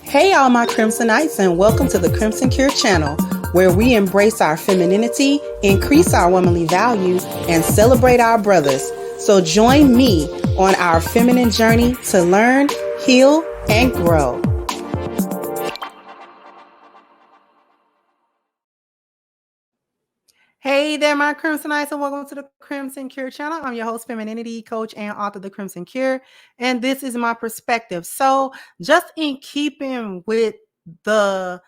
Hey, all my Crimsonites, and welcome to the Crimson Cure channel, where we embrace our femininity, increase our womanly values, and celebrate our brothers. So join me on our feminine journey to learn, heal, and grow. Hey there, my Crimsonites, and welcome to the Crimson Cure channel. I'm your host, femininity coach, and author of The Crimson Cure, and this is my perspective. So, just in keeping with the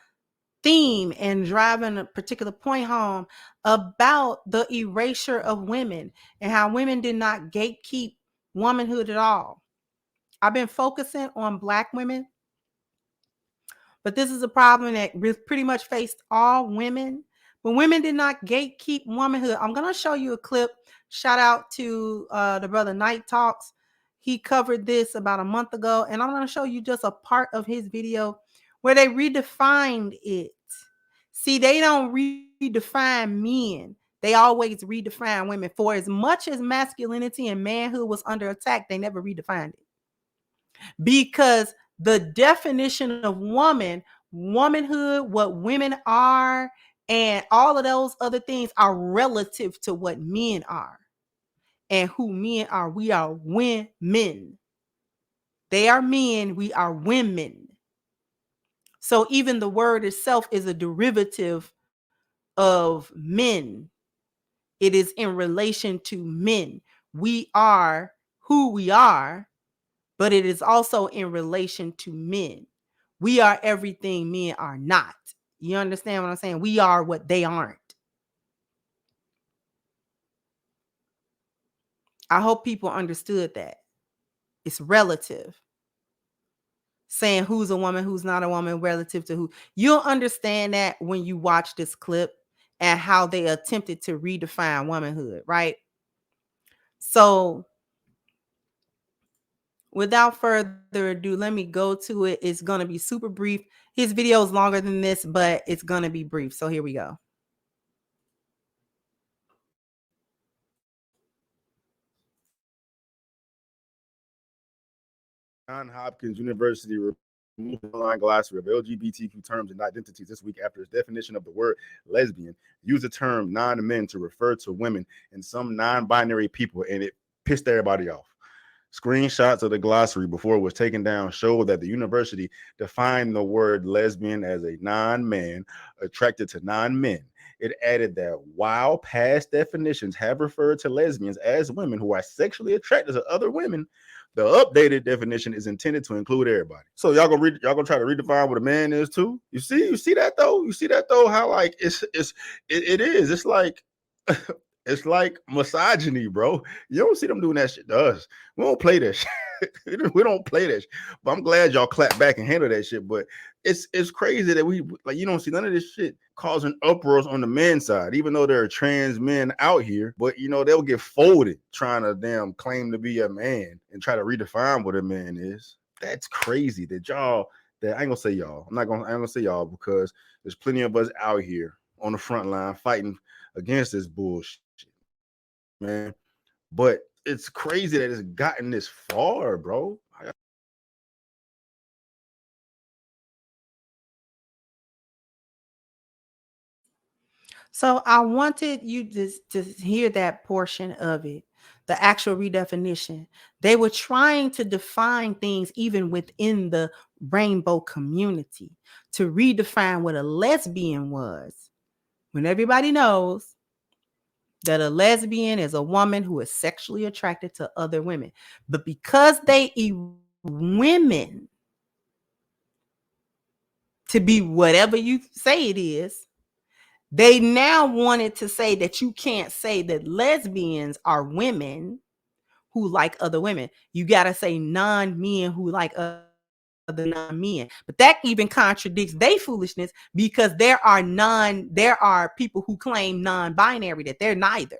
theme and driving a particular point home about the erasure of women and how women did not gatekeep womanhood at all. I've been focusing on Black women, but this is a problem that pretty much faced all women. But women did not gatekeep womanhood. I'm going to show you a clip. Shout out to the brother Night Talks. He covered this about a month ago, and I'm going to show you just a part of his video where they redefined it. See, they don't redefine men. They always redefine women. For as much as masculinity and manhood was under attack, they never redefined it. Because the definition of womanhood, what women are, and all of those other things are relative to what men are. And who men are, we are women. They are men, we are women. So even the word itself is a derivative of men. It is in relation to men. We are who we are, but it is also in relation to men. We are everything men are not. You understand what I'm saying? We are what they aren't. I hope people understood that. It's relative. Saying who's a woman, who's not a woman, relative to who. You'll understand that when you watch this clip and how they attempted to redefine womanhood, right? So without further ado, let me go to it. It's going to be super brief. His video is longer than this, but it's going to be brief. So here we go. Johns Hopkins University removed the online glossary of LGBTQ terms and identities this week after its definition of the word lesbian used the term non-men to refer to women and some non-binary people, and it pissed everybody off. Screenshots of the glossary before it was taken down showed that the university defined the word lesbian as a non-man attracted to non-men. It added that while past definitions have referred to lesbians as women who are sexually attracted to other women, the updated definition is intended to include everybody. So y'all gonna try to redefine what a man is too. You see that though? How like it is. It's like it's like misogyny, bro. You don't see them doing that shit to us. We don't play that shit. We don't play that shit. But I'm glad y'all clap back and handle that shit. But it's crazy that we like you don't see none of this shit causing uproars on the men's side, even though there are trans men out here. But you know, they'll get folded trying to damn claim to be a man and try to redefine what a man is. That's crazy that y'all that I ain't gonna say y'all. I ain't gonna say y'all because there's plenty of us out here on the front line fighting against this bullshit, man. But it's crazy that it's gotten this far, bro. So I wanted you to hear that portion of it, the actual redefinition. They were trying to define things even within the rainbow community to redefine what a lesbian was. When everybody knows that a lesbian is a woman who is sexually attracted to other women. But because they women to be whatever you say it is, they now wanted to say that you can't say that lesbians are women who like other women. You got to say non-men who like other non-men. But that even contradicts their foolishness because there are people who claim non-binary that they're neither.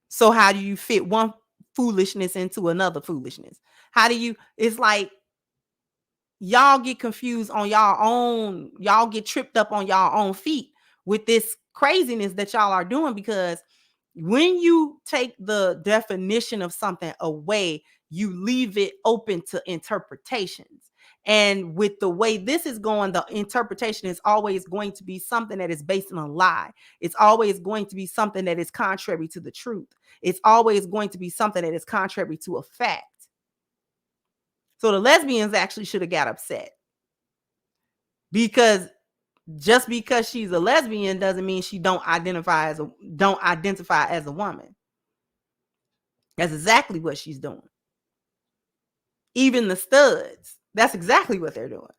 So how do you fit one foolishness into another foolishness? How do you, it's like y'all get confused on y'all own, y'all get tripped up on y'all own feet with this craziness that y'all are doing because when you take the definition of something away, you leave it open to interpretations. And with the way this is going, the interpretation is always going to be something that is based on a lie. It's always going to be something that is contrary to the truth. It's always going to be something that is contrary to a fact. So the lesbians actually should have got upset, because just because she's a lesbian doesn't mean she don't identify as a woman. That's exactly what she's doing. Even the studs, that's exactly what they're doing.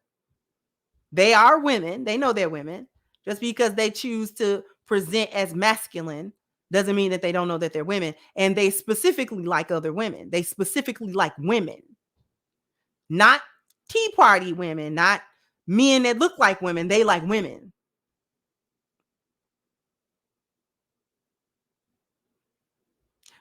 They are women. They know they're women. Just because they choose to present as masculine doesn't mean that they don't know that they're women. And they specifically like other women. They specifically like women. Not Tea Party women, not men that look like women. They like women.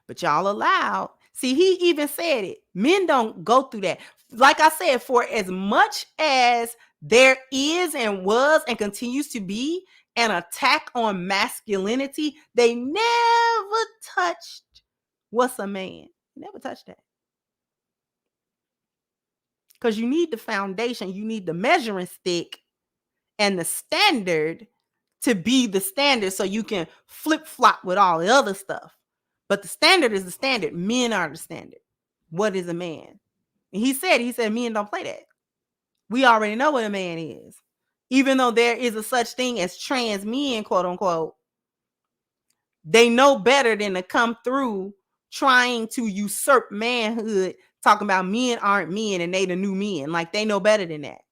But y'all allowed. See, he even said it. Men don't go through that. Like I said, for as much as there is and was and continues to be an attack on masculinity, they never touched what's a man. Never touched that. Because you need the foundation, you need the measuring stick and the standard to be the standard, so you can flip-flop with all the other stuff. But the standard is the standard. Men are the standard. What is a man? And he said men don't play that. We already know what a man is. Even though there is a such thing as trans men, quote unquote, they know better than to come through trying to usurp manhood, talking about men aren't men and they the new men. Like, they know better than that.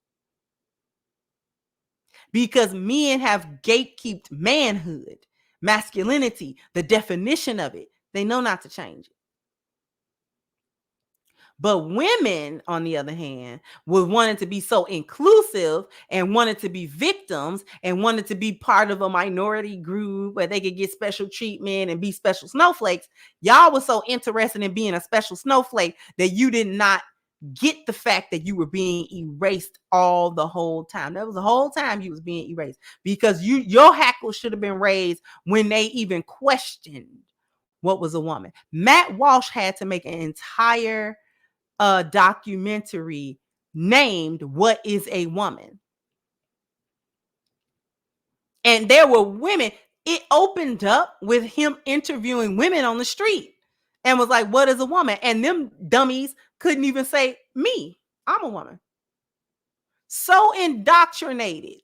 Because men have gatekept manhood, masculinity, the definition of it. They know not to change it. But women, on the other hand, would wanted to be so inclusive and wanted to be victims and wanted to be part of a minority group where they could get special treatment and be special snowflakes. Y'all was so interested in being a special snowflake that you did not get the fact that you were being erased all the whole time. That was the whole time you was being erased, because your hackles should have been raised when they even questioned what was a woman. Matt Walsh had to make an entire documentary named What is a Woman? And there were women. It opened up with him interviewing women on the street and was like, what is a woman? And them dummies couldn't even say, me, I'm a woman. So indoctrinated,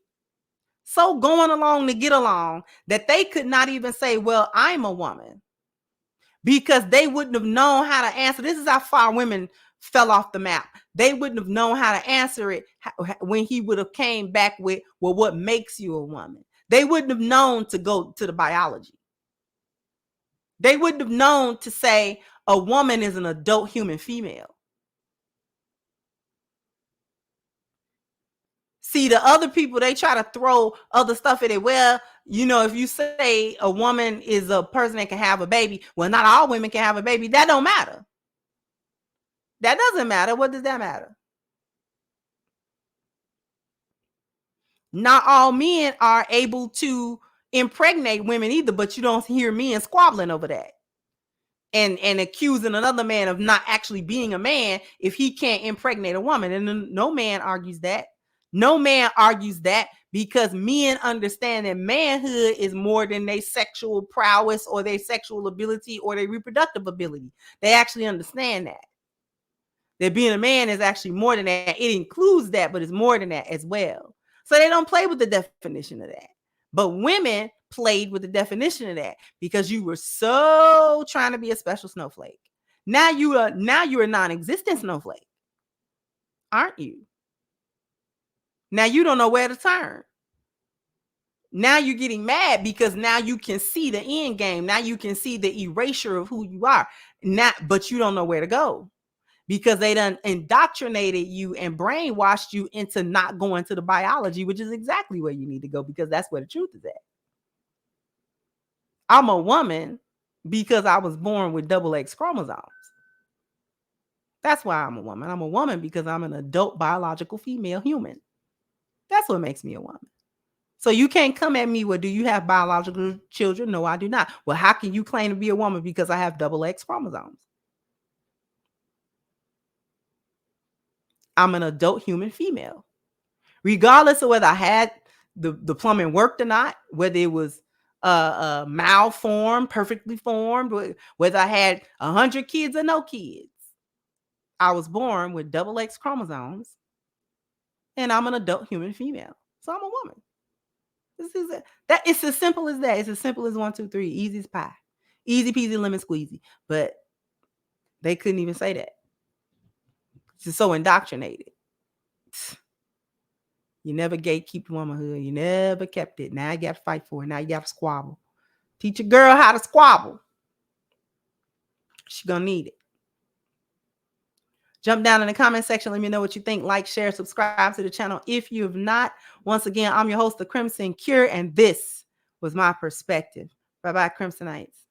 so going along to get along, that they could not even say, well, I'm a woman, because they wouldn't have known how to answer. This is how far women fell off the map. They wouldn't have known how to answer it when he would have came back with, well, what makes you a woman? They wouldn't have known to go to the biology. They wouldn't have known to say a woman is an adult human female. See, the other people, they try to throw other stuff at it. Well, if you say a woman is a person that can have a baby, well, not all women can have a baby. That don't matter. That doesn't matter. What does that matter? Not all men are able to impregnate women either, but you don't hear men squabbling over that and accusing another man of not actually being a man if he can't impregnate a woman. And no man argues that. No man argues that, because men understand that manhood is more than their sexual prowess or their sexual ability or their reproductive ability. They actually understand that being a man is actually more than that. It includes that, but it's more than that as well. So they don't play with the definition of that. But women played with the definition of that because you were so trying to be a special snowflake. Now you're a non-existent snowflake, aren't you? Now you don't know where to turn. Now you're getting mad because now you can see the end game. Now you can see the erasure of who you are. But you don't know where to go, because they done indoctrinated you and brainwashed you into not going to the biology, which is exactly where you need to go, because that's where the truth is at. I'm a woman because I was born with double X chromosomes. That's why I'm a woman. I'm a woman because I'm an adult biological female human. That's what makes me a woman. So you can't come at me with, do you have biological children? No, I do not. Well, how can you claim to be a woman because I have double X chromosomes? I'm an adult human female. Regardless of whether I had the plumbing worked or not, whether it was malformed, perfectly formed, whether I had 100 kids or no kids, I was born with double X chromosomes, and I'm an adult human female. So I'm a woman. This is that. It's as simple as that. It's as simple as 1, 2, 3. Easy as pie. Easy peasy lemon squeezy. But they couldn't even say that. It's just so indoctrinated. You never gatekeep womanhood. You never kept it. Now you got to fight for it. Now you got to squabble. Teach a girl how to squabble. She's going to need it. Jump down in the comment section. Let me know what you think. Like, share, subscribe to the channel if you have not. Once again, I'm your host, The Crimson Cure, and this was my perspective. Bye-bye, Crimsonites.